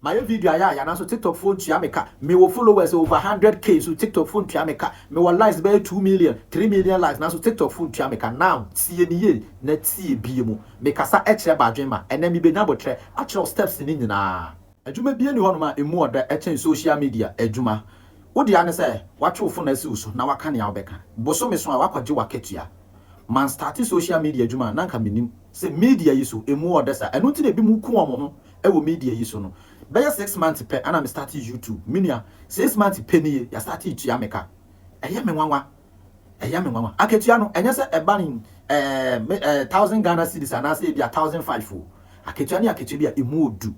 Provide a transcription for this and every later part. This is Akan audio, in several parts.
my video ya na so TikTok phone to ameka me will followers over 100k so TikTok phone to ameka me will likes by 2 million 3 million likes na so TikTok phone to ameka now tie ni ye na tie bie mu me kasa ekire ba adwenma ena mi benya botre actual steps ni nyina adwuma bie ni ho no ma emu oda echen social media adwuma wodi ane say watwe phone na si so na waka ne awbeka boso me so a wakwaje waketua man start social media adwuma na nka menim say media yi so emu oda sa eno ti na bi mu ku omo ho ewo media yi so no be 6 months pe ana me start YouTube minia 6 months pe ni ya start itu ya meka eye me nwanwa aketua no enye se eba ni 1000 Ghana cedis ana se bia 1005 o aketua ni aketua bia emu odu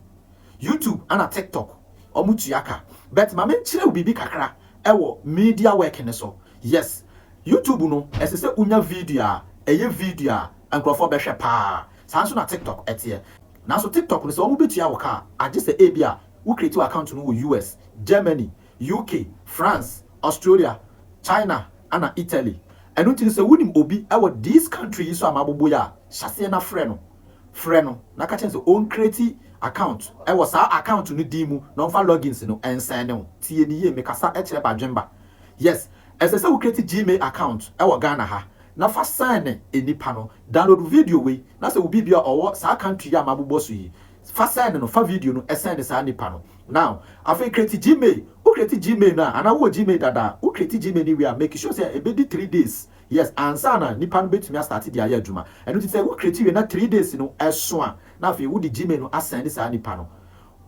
YouTube ana TikTok omutu yaka but ma me chire obibi kakra ewo media work ne so yes YouTube no esese unya video a eye video a ankrofo be hwe pa sanso na TikTok etie now so TikTok no so omo betua wo ka age se ebia wo create account no wo US, Germany, UK, France, Australia, China, and Italy. And until say wonim obi e wo these countries so amabobo ya hyase na frɛ no na ka chen so own create account e wo sa account no di mu na onfa logins no ensan ne tie ni ye me kasa e kire ba dwemba yes ese se wo create Gmail account e wo Ghana ha na fa sign enipa no download video we na se obi bia owo sa country ya mabobo so yi fa sign no fa video no e send sa nipa no now afi create Gmail o create Gmail na ana wo Gmail dada o create Gmail ni we are make sure say e be di 3 days yes answer na nipa no betumi start di aya adwuma eno ti say wo create we na 3 days no eso a na afi wo di Gmail no asend sa nipa no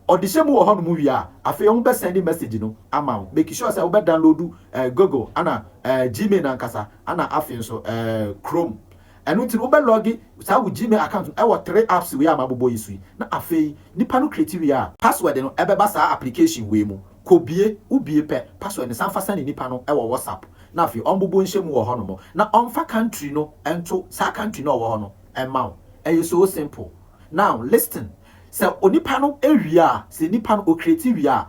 odishemu wo hono mu wi a afi on be send message no ama make sure say we be download Google ana Gmail na nkasa ana afi so Chrome enu nti wo be log sa wo Gmail account e wo 3 apps we ama bobo yisu na afi nipa no create we a password no e be ba sa application we mu kobie ubie pe password ne san fa san nipa no e wo WhatsApp na afi on bobo nhemu wo hono mo na on fa country no ento sa country no wo hono e ma e so simple now listen se onipa no ewia se nipa no o create we a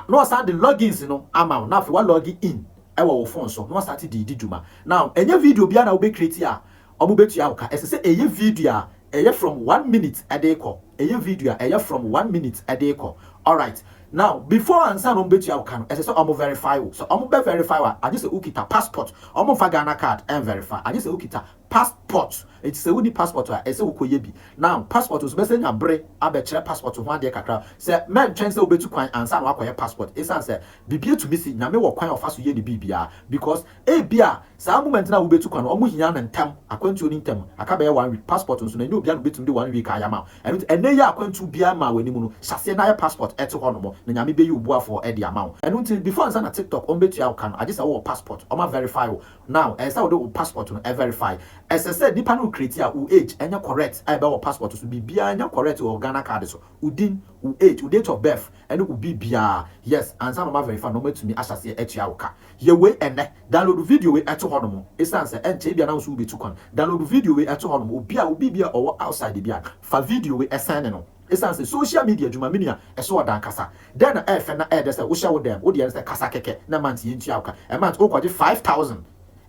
no sa the logins no ama na afi wa log in e wo phone so no start di dwuma now enye video bia na wo be create a omo betu ya uka ese eye video a eye from 1 minute a day call eye video a eye from 1 minute a day call all right now before answer no betu ya uka no ese omo verify so omo be verify wa aje se ukita passport omo fa Ghana card and verify aje se ukita passport it say woni passport a ese ukoye bi now passport so be say nya bre abekire passport ho ade kakra say men twen say obetu kwan answer no akoye passport esa say bibie to misi na me wo kwan ofa so ye de bibia because e bia sa moment na obetu kwan omo hinya na ntam akwantu ni ntam aka be 1 week passport so na ni obia no betum de 1 week ayama ene ya akwantu bia ma wani mu no hyase na ya passport ete ho no mo na nyame be yu buafo e de ama eno nti before answer na TikTok on betu ya uka no aje say wo passport o ma verify now esa wo do passport no e verify as I said, nipa no create a u age enya correct I be our passport so bibia enya correct or Ghana card so udin u age u date of birth and u bibia yes and some of verify no to me asase etua uka ye we ene download video we eto ho no mo esan say enche bia na so be tu kon download video we eto ho no mo bibia or outside bia fa video we esan no esan say social media juma minia eso odan kasa then efe na dey say wo share with them wo dey say kasa keke na month ye ntua uka a month o kwaje 5000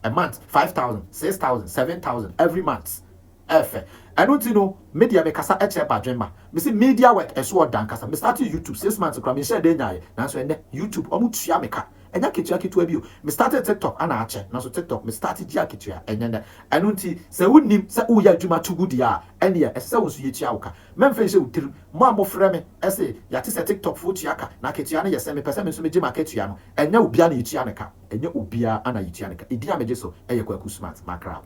a month, 5,000, 6,000, 7,000 every month. I don't know media me kasa eche ba dwemba. Me say media work eso dan kasa. Me start YouTube 6 months kra me share dey nyaaye. Na so ende YouTube omu tua me ka. Enya ketua ketua bio. Me started TikTok ana ache. Na so TikTok me started dia ketua enya. I don't see say wonim say wo ya dwuma to good ya. Ene ya ese wo so ye tua wo ka. Memfa say wo tirim. Mo amofrɛ me ese ya te say TikTok fo tua ka. Na ketua na ye say me pese me so me gye marketua no. Enya obi ana ye tua ne ka. Enya obi ana ye tua ne ka. Idi ameje so eye KwakuSmart makra.